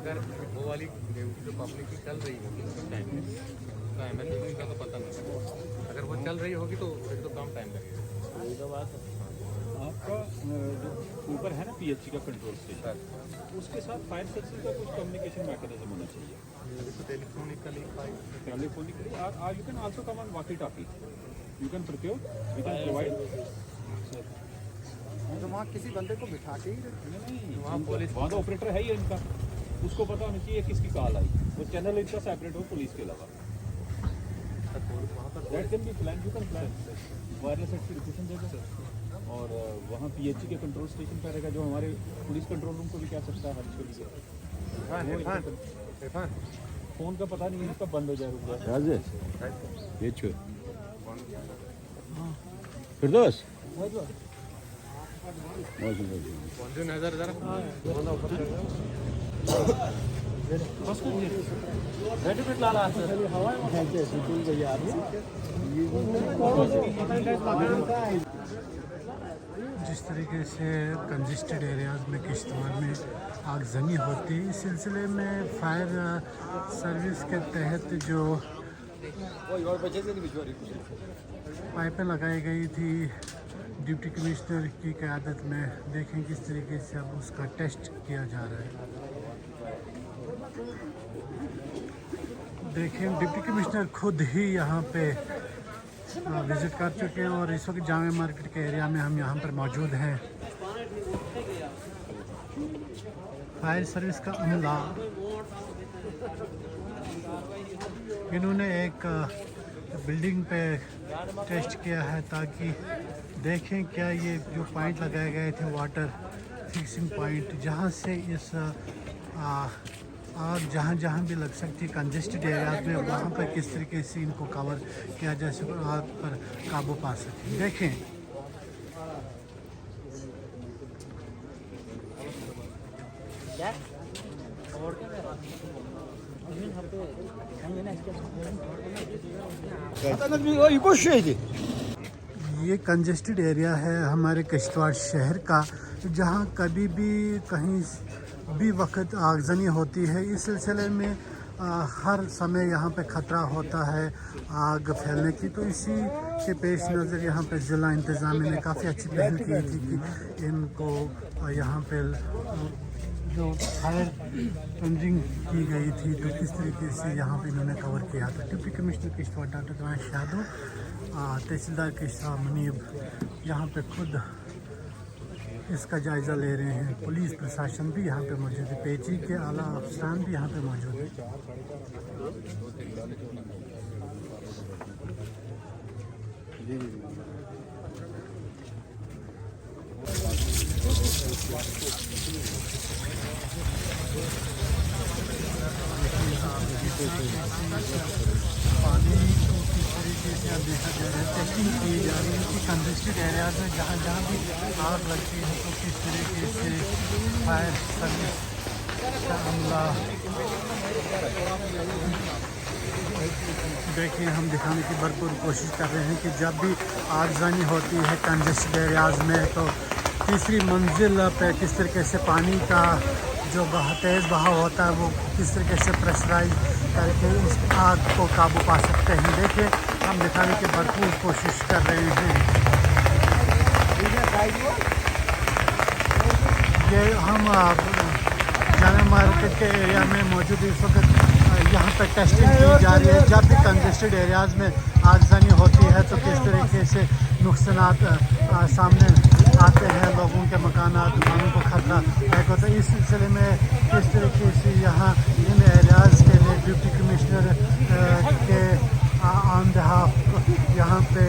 अगर वो वाली ड्यूटी जो पब्लिक की चल रही होगी उस टाइम में तो एमएसएमई का तो पता नहीं, अगर वो चल रही होगी तो फिर तो कम टाइम लगेगा। वही तो बात है। आपका जो ऊपर है ना पीएचसी का कंट्रोल स्टेशन, उसके साथ फायर सर्विस का कुछ कम्युनिकेशन मैकेनिज्म होना चाहिए। अभी तो telephonically you can also come on walkie talkie, you can procure, we can provide. तो वहाँ किसी बंदे को बिठा के ही नहीं, वहाँ पुलिस, वहाँ तो ऑपरेटर है ही इनका, उसको पता होना चाहिए किसकी कॉल आई, वो चैनल इनका सेपरेट हो पुलिस के अलावा। That can be plan, you can plan wireless activity देगा और वहाँ पीएचसी के कंट्रोल स्टेशन पर रहेगा, जो हमारे पुलिस कंट्रोल रूम को भी कह सकता है हर चीज़। फोन का पता नहीं है कब बंद हो जाएगा। ये फिरदौस नजर जरा जिस तरीके से कंजेस्टेड एरियाज़ में किश्तवाड़ में आगजनी होती है, इस सिलसिले में फायर सर्विस के तहत जो पाइपें लगाई गई थी डिप्टी कमिश्नर की क़यादत में, देखें किस तरीके से अब उसका टेस्ट किया जा रहा है। देखें डिप्टी कमिश्नर खुद ही यहाँ पे विज़िट कर चुके हैं और इस वक्त जामे मार्केट के एरिया में हम यहाँ पर मौजूद हैं। फायर सर्विस का अमला, इन्होंने एक बिल्डिंग पे टेस्ट किया है ताकि देखें क्या ये जो पॉइंट लगाए गए थे वाटर फिक्सिंग पॉइंट, जहाँ से इस आग जहाँ भी लग सकती है कंजेस्टेड एरियाज में, वहाँ पर किस तरीके से इनको कवर किया जा सके और आग पर काबू पा सके। देखें ये कंजेस्टेड एरिया है हमारे किश्तवाड़ शहर का, जहाँ कभी भी कहीं भी वक्त आगजनी होती है। इस सिलसिले में हर समय यहाँ पे ख़तरा होता है आग फैलने की, तो इसी के पेश नज़र यहाँ पे ज़िला इंतज़ामिया ने काफ़ी अच्छी पहल की थी कि इनको यहाँ पे जो फायर पंजिंग की गई थी तो किस तरीके से यहाँ पे इन्होंने कवर किया था। Deputy commissioner Kishtwar doctor Ganesh Yadav, tehsildar Kishtwar Munib यहाँ पे खुद इसका जायज़ा ले रहे हैं। पुलिस प्रशासन भी यहाँ पे मौजूद है, पेची के आला अफसरान भी यहाँ पे मौजूद है। पानी को किस तरीके से अब देखा जा रहा है, टेस्टिंग की जा रही है कि कंजेस्टेड एरियाज में जहाँ भी आग लगती है तो किस तरीके से फायर सर्विस का अमला। देखिए हम दिखाने की भरपूर कोशिश कर रहे हैं कि जब भी आगजनी होती है कंजेस्टेड एरियाज में तो तीसरी मंजिल पे किस तरीके से पानी का जो तेज़ बहाव होता है वो किस तरीके से प्रेशराइज करके उस आग को काबू पा सकते हैं। देखिए हम दिखाने की भरपूर कोशिश कर रहे हैं। ये हम जामा मार्केट के एरिया में मौजूद इस वक्त यहाँ पर टेस्टिंग की जा रही है। जब भी कंजेस्टेड एरियाज़ में आगजनी होती है तो किस तरीके से नुकसानात सामने आते हैं, लोगों के मकानात, दुकानों को खतरा एक होता है। इस सिलसिले में किस तरीके से यहाँ इन एरियाज़ के लिए डिप्टी कमिश्नर के ऑन बिहाफ यहाँ पे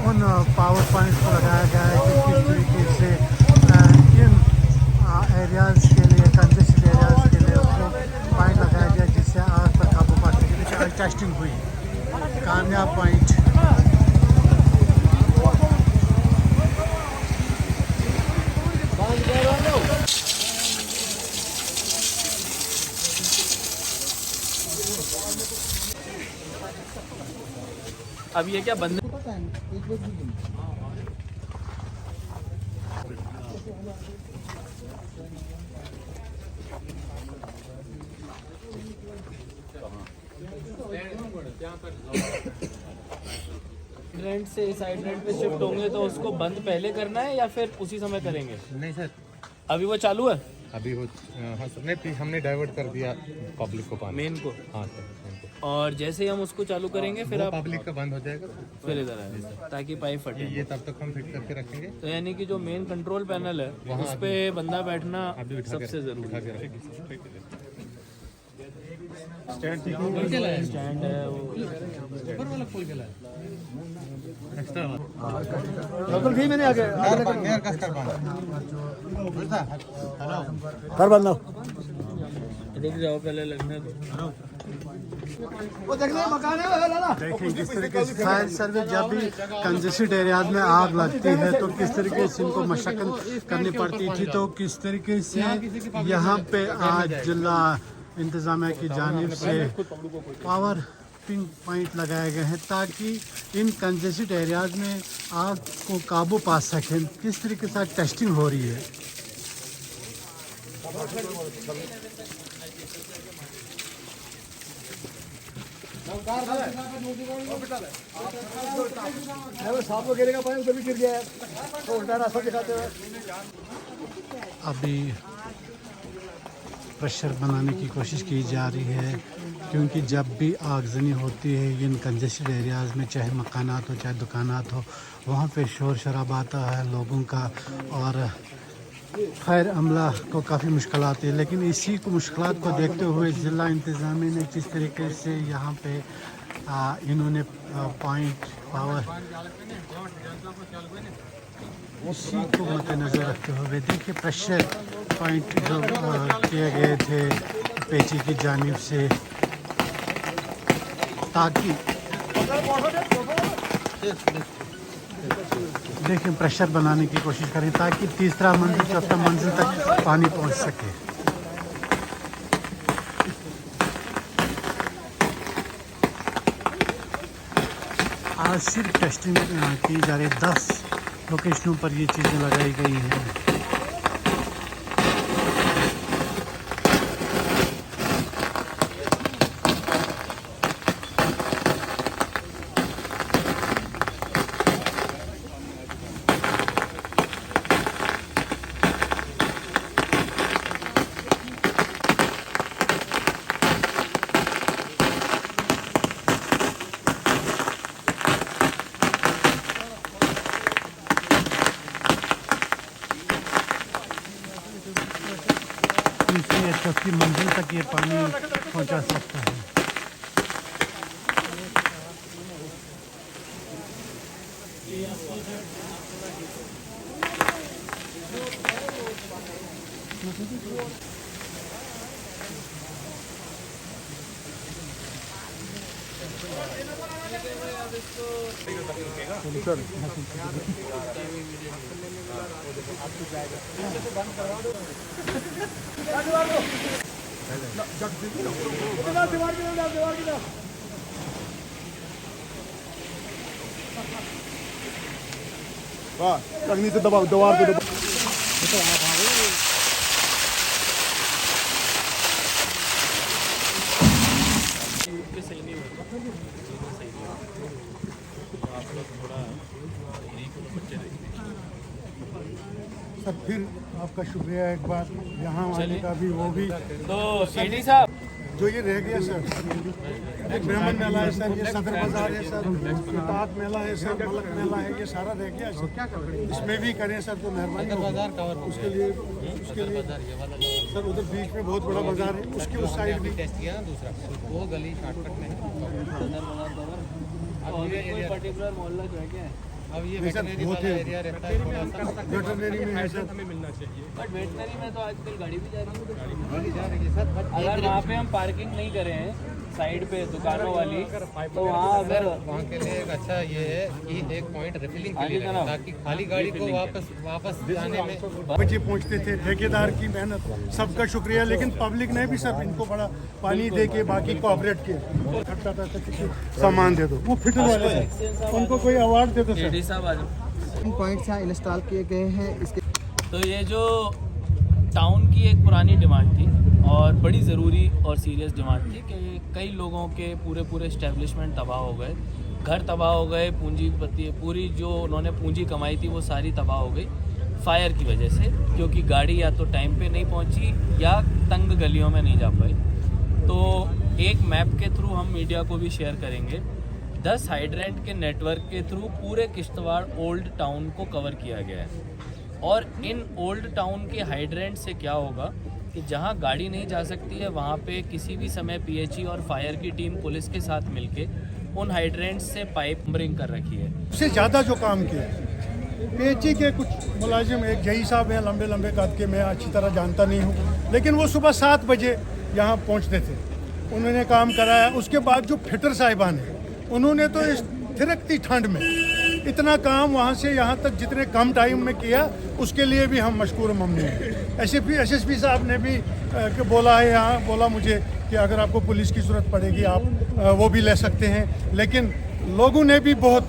उन पावर पॉइंट्स को लगाया गया है कि किस तरीके से इन एरियाज़ के लिए कंजेस्टेड एरियाज़ के लिए उसको पॉइंट लगाया गया जिससे आग पर काबू पा सके। टेस्टिंग हुई कामयाब पॉइंट। अब ये क्या बंद रेंट से साइड रेंट पे शिफ्ट होंगे तो उसको बंद पहले करना है या फिर उसी समय करेंगे? नहीं सर, अभी वो चालू है अभी वो हाँ सर, नहीं हमने डाइवर्ट कर दिया पब्लिक को पानी। मेन को, हाँ सर, मेन को। और जैसे ही हम उसको चालू करेंगे फिर आप पब्लिक का बंद हो जाएगा फिर इधर आएंगे ताकि पाइप फटे। ये तब तक हम फिट करके रखेंगे। तो यानी कि जो मेन कंट्रोल पैनल है उस पे बंदा बैठना सबसे जरूरी उठा है। के रखेंगे। स्टैंड है वो ऊपर वाला खोल गया एक्स्ट्रा बिल्कुल भी मैंने आगे एयर कस कर बांध कर बंद रुक जाओ पहले लगने दो। देखिए किस तरीके से फायर सर्विस जब भी कंजेस्टेड एरियाज में आग लगती है तो किस तरीके से इनको मशक्कत करनी पड़ती थी, तो किस तरीके से यहाँ पे आज जिला इंतजामिया की जानिब से पावर पिंक पॉइंट लगाए गए हैं ताकि इन कंजेस्टेड एरियाज में आग को काबू पा सकें। किस तरीके से टेस्टिंग हो रही है। अभी प्रेशर बनाने की कोशिश की जा रही है क्योंकि जब भी आगजनी होती है इन कंजेस्टेड एरियाज़ में, चाहे मकानात हो चाहे दुकानात हो, वहाँ पे शोर शराबा आता है लोगों का और खैर अमला को काफ़ी मुश्किल आती है। लेकिन इसी को मुश्किलात को देखते हुए ज़िला इंतज़ामिया ने जिस तरीके से यहाँ पे इन्होंने पॉइंट पावर उसी को मद्देनज़र रखते हुए देखिए प्रेशर पॉइंट जो किए गए थे पेची की जानिब से ताकि देखिए प्रेशर बनाने की कोशिश करें ताकि तीसरा मंजिल चौथा मंजिल तक पानी पहुंच सके। आज सिर्फ टेस्टिंग की जा रही 10 लोकेशनों पर ये चीज़ें लगाई गई हैं। तीसरी या चौथी मंजिल तक ये पानी पहुंचा सकता है। अग्नि से दबाओ, दीवार को दबाओ। सही नहीं होगा सही नहीं होगा। आप लोग थोड़ा बच्चे सर फिर आपका शुक्रिया एक बार यहाँ आने का भी, वो भी तो एडी साहब जो ये रह गया सर, एक ब्राह्मण मेला है सर, ये सदर बाजार है सर, इताद मेला है सर, मलक मेला है, ये सारा रह गया सर। इसमें भी करें सर तो मेहरबानी होगी। उसके लिए सर उधर बीच में बहुत बड़ा बाजार है, उसके उस साइड भी टेस्ट किया दूसरा वो गली शॉर्टकट में और कोई पर्टिकुलर मोहल्ला जो है क्या है? अब ये नहीं सर, वेटरनरी बहुत वाला है। एरिया रहता है थोड़ा सा वेटरनरी में है सर। बट वेटनरी में तो आजकल गाड़ी भी जा रही है। गाड़ी जा रही है सर। अगर वहाँ पे हम पार्किंग नहीं करें साइड पे दुकानों वाली तो वहाँ अगर वहाँ के लिए एक अच्छा ये है कि एक पॉइंट रिफिलिंग के लिए रहे, ताकि खाली गाड़ी को वापस जाने में बच्चे पहुंचते थे। ठेकेदार की मेहनत सबका शुक्रिया, लेकिन पब्लिक ने भी सर इनको बड़ा पानी दे के बाकी कोऑपरेट किया। खर्चा था सामान दे दो, वो फिटर वाले थे, उनको कोई अवार्ड दे दो सर। एडी साहब आ जाओ। पॉइंट्स यहाँ इंस्टॉल किए गए हैं। इसके तो ये जो टाउन की एक पुरानी डिमांड थी और बड़ी ज़रूरी और सीरियस डिमांड थी कि कई लोगों के पूरे इस्टेब्लिशमेंट तबाह हो गए, घर तबाह हो गए, पूंजीपति पूरी जो उन्होंने पूंजी कमाई थी वो सारी तबाह हो गई फायर की वजह से, क्योंकि गाड़ी या तो टाइम पे नहीं पहुंची या तंग गलियों में नहीं जा पाई। तो एक मैप के थ्रू हम मीडिया को भी शेयर करेंगे। 10 हाइड्रेंट के नेटवर्क के थ्रू पूरे किश्तवाड़ ओल्ड टाउन को कवर किया गया है और इन ओल्ड टाउन के हाइड्रेंट से क्या होगा कि जहां गाड़ी नहीं जा सकती है वहां पे किसी भी समय पीएचई और फायर की टीम पुलिस के साथ मिलके उन हाइड्रेंट से पाइप नंबरिंग कर रखी है। सबसे ज़्यादा जो काम किया पीएचई के कुछ मुलाजिम, एक जई साहब हैं लंबे लंबे कद के, मैं अच्छी तरह जानता नहीं हूँ, लेकिन वो सुबह 7 बजे यहाँ पहुँचते थे, उन्होंने काम कराया। उसके बाद जो फिटर साहिबान हैं उन्होंने तो इस थिरकती ठंड में इतना काम वहाँ से यहाँ तक जितने कम टाइम में किया, उसके लिए भी हम मशकूर ममनून हैं। एसएसपी साहब ने भी बोला है, यहाँ बोला मुझे कि अगर आपको पुलिस की ज़रूरत पड़ेगी आप वो भी ले सकते हैं, लेकिन लोगों ने भी बहुत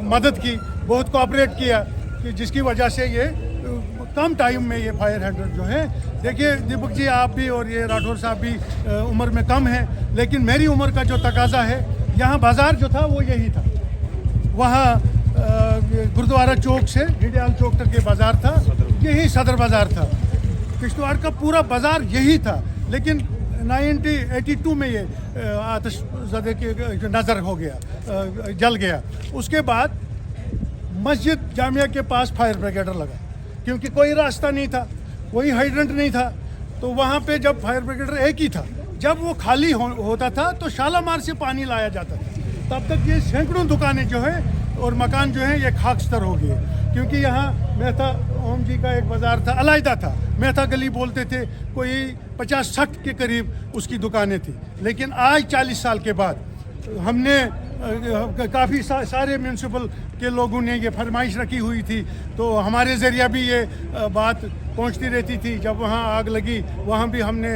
मदद की, बहुत कोऑपरेट किया कि जिसकी वजह से ये कम टाइम में ये फायर हाइड्रेंट जो है, देखिए दीपक जी आप भी और ये राठौर साहब भी उम्र में कम हैं, लेकिन मेरी उम्र का जो तकाजा है, यहाँ बाज़ार जो था वो यही था, वहाँ गुरुद्वारा चौक से हिडियाल चौक तक ये बाज़ार था, यही सदर बाज़ार था, किश्तवाड़ का पूरा बाज़ार यही था। लेकिन 1982 में ये आतिशज़दे के नज़र हो गया, जल गया। उसके बाद मस्जिद जामिया के पास फायर ब्रिगेडर लगा, क्योंकि कोई रास्ता नहीं था, कोई हाइड्रेंट नहीं था, तो वहाँ पे जब फायर ब्रिगेडर एक ही था, जब वो खाली होता था तो शालामार से पानी लाया जाता था। तब तक ये सैकड़ों दुकानें जो है और मकान जो है ये खाकस्तर हो गए, क्योंकि यहाँ मेहता ओम जी का एक बाज़ार था, अलहदा था, मेहता गली बोलते थे, कोई 50-60 के करीब उसकी दुकानें थी। लेकिन आज 40 साल के बाद हमने काफ़ी सारे म्यूनसिपल के लोगों ने ये फरमाइश रखी हुई थी, तो हमारे ज़रिया भी ये बात पहुंचती रहती थी। जब वहाँ आग लगी वहाँ भी हमने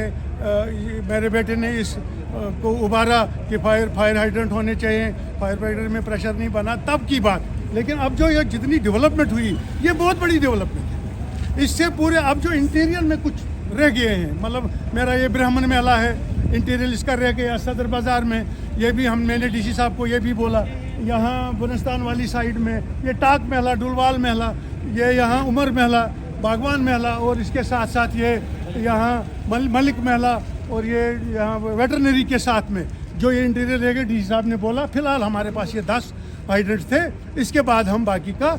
मेरे बेटे ने इस को उबारा कि फायर हाइड्रेंट होने चाहिए, फायर ब्रिगेड में प्रेशर नहीं बना, तब की बात। लेकिन अब जो ये जितनी डेवलपमेंट हुई ये बहुत बड़ी डेवलपमेंट है। इससे पूरे अब जो इंटीरियर में कुछ रह गए हैं, मतलब मेरा ये ब्राह्मण मेला है, इंटीरियर इसका रह गया सदर बाज़ार में, ये भी मैंने डीसी साहब को ये भी बोला। यहाँ बुनस्तान वाली साइड में ये टाक महला, डुलवाल महला, ये यहाँ उमर महला, बागवान महला, और इसके साथ साथ ये यहाँ मलिक महला, और ये यहाँ वेटरनरी के साथ में जो ये इंटीरियर रह गए, डीसी साहब ने बोला फ़िलहाल हमारे पास ये 10 हाइड्रेंट थे, इसके बाद हम बाकी का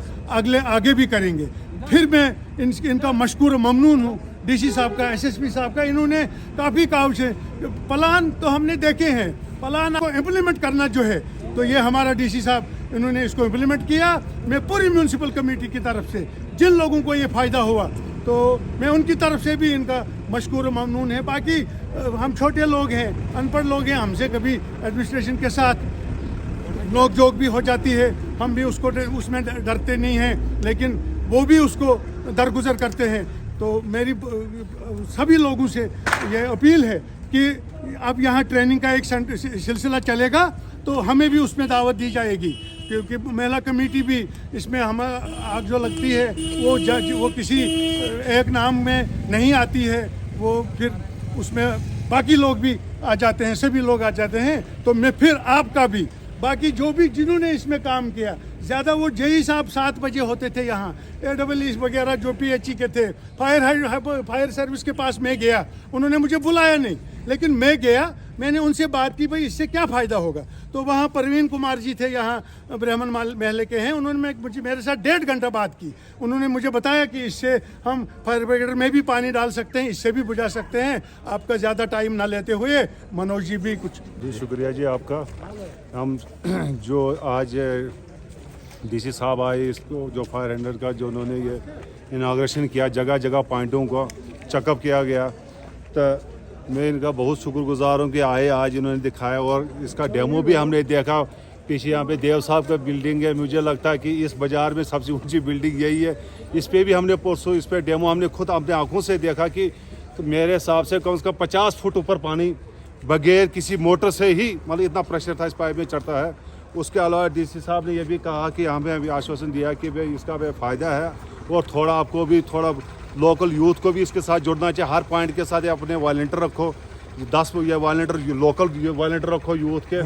आगे भी करेंगे। फिर मैं इनका मशकूर ममनून हूँ, डीसी साहब का, एसएसपी साहब का। इन्होंने काफ़ी काम से प्लान तो हमने देखे हैं, प्लान को इम्प्लीमेंट करना जो है, तो ये हमारा डीसी साहब इन्होंने इसको इम्प्लीमेंट किया। मैं पूरी म्यूनसिपल कमेटी की तरफ से जिन लोगों को ये फ़ायदा हुआ, तो मैं उनकी तरफ से भी इनका मशकूर ममनून है। बाकी हम छोटे लोग हैं, अनपढ़ लोग हैं, हमसे कभी एडमिनिस्ट्रेशन के साथ नोक जोक भी हो जाती है, हम भी उसमें डरते नहीं हैं, लेकिन वो भी उसको दरगुजर करते हैं। तो मेरी सभी लोगों से ये अपील है कि अब यहाँ ट्रेनिंग का एक सिलसिला चलेगा, तो हमें भी उसमें दावत दी जाएगी, क्योंकि महिला कमेटी भी इसमें हम आग जो लगती है वो किसी एक नाम में नहीं आती है, वो फिर उसमें बाकी लोग भी आ जाते हैं, सभी लोग आ जाते हैं। तो मैं फिर आपका भी, बाकी जो भी जिन्होंने इसमें काम किया, ज़्यादा वो जेई साहब 7 बजे होते थे यहाँ, AEE वगैरह जो PHE के थे, फायर सर्विस के पास मैं गया, उन्होंने मुझे बुलाया नहीं, लेकिन मैं गया, मैंने उनसे बात की, भाई इससे क्या फ़ायदा होगा। तो वहाँ परवीन कुमार जी थे, यहाँ ब्राह्मण महले के हैं, उन्होंने मेरे साथ 1.5 घंटा बात की। उन्होंने मुझे बताया कि इससे हम फायर ब्रिगेड में भी पानी डाल सकते हैं, इससे भी बुझा सकते हैं, आपका ज़्यादा टाइम ना लेते हुए। मनोज जी भी कुछ। जी शुक्रिया जी आपका। हम जो आज डीसी साहब आए, इसको जो फायर हाइड्रेंट का जो उन्होंने ये इनाग्रेशन किया, जगह जगह पॉइंटों को चेकअप किया गया, तो मैं इनका बहुत शुक्रगुजार हूँ कि आए, आज इन्होंने दिखाया, और इसका डेमो भी हमने देखा। पीछे यहाँ पे देव साहब का बिल्डिंग है, मुझे लगता है कि इस बाज़ार में सबसे ऊंची बिल्डिंग यही है। इस पे भी हमने परसों इस पे डेमो हमने खुद अपने आंखों से देखा कि तो मेरे हिसाब से कम 50 फुट ऊपर पानी बगैर किसी मोटर से ही, मतलब इतना प्रेशर था इस पाइप में चढ़ता है। उसके अलावा डीसी साहब ने यह भी कहा कि हमें अभी आश्वासन दिया कि भाई इसका फ़ायदा है, और थोड़ा आपको भी थोड़ा लोकल यूथ को भी इसके साथ जुड़ना चाहिए। हर पॉइंट के साथ अपने वॉलंटियर रखो, 10 ये वॉलंटियर लोकल वॉलंटियर रखो यूथ के,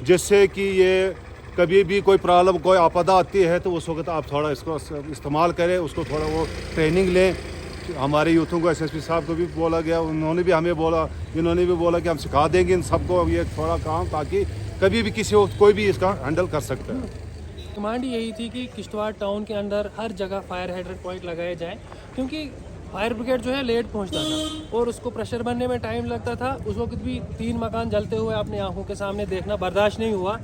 जिससे कि ये कभी भी कोई प्रॉब्लम कोई आपदा आती है तो उस वक्त आप थोड़ा इसको इस्तेमाल करें, उसको थोड़ा वो ट्रेनिंग लें। हमारे यूथों को एसएसपी साहब को भी बोला गया, उन्होंने भी हमें बोला, इन्होंने भी बोला कि हम सिखा देंगे इन सबको ये थोड़ा काम, ताकि कभी भी किसी वक्त कोई भी इसका हैंडल कर सकता है। डिमांड यही थी कि किश्तवाड़ टाउन के अंदर हर जगह फायर हाइड्रेंट पॉइंट लगाए जाएं, क्योंकि फायर ब्रिगेड जो है लेट पहुंचता था और उसको प्रेशर बनने में टाइम लगता था। उस वक्त भी 3 मकान जलते हुए अपने आंखों के सामने देखना बर्दाश्त नहीं हुआ,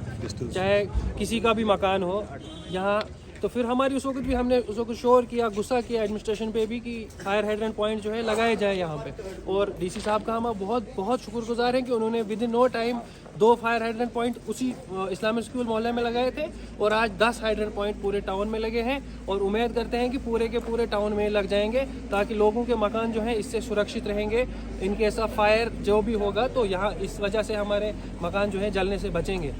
चाहे किसी का भी मकान हो यहाँ। तो फिर हमारी उस वक्त भी हमने उस वक्त शोर किया, गुस्सा किया एडमिनिस्ट्रेशन पे भी कि फायर हाइड्रेंट पॉइंट जो है लगाए जाए यहाँ पे। और डीसी साहब का हम बहुत बहुत शुक्रगुजार हैं कि उन्होंने within no time 2 fire hydrant point उसी इस्लामिक स्कूल मोहल्ले में लगाए थे और आज 10 हाइड्रेंट पॉइंट पूरे टाउन में लगे हैं और उम्मीद करते हैं कि पूरे के पूरे टाउन में लग जाएंगे, ताकि लोगों के मकान जो है इससे सुरक्षित रहेंगे। इनके ऐसा फायर जो भी होगा तो यहाँ इस वजह से हमारे मकान जो है जलने से बचेंगे।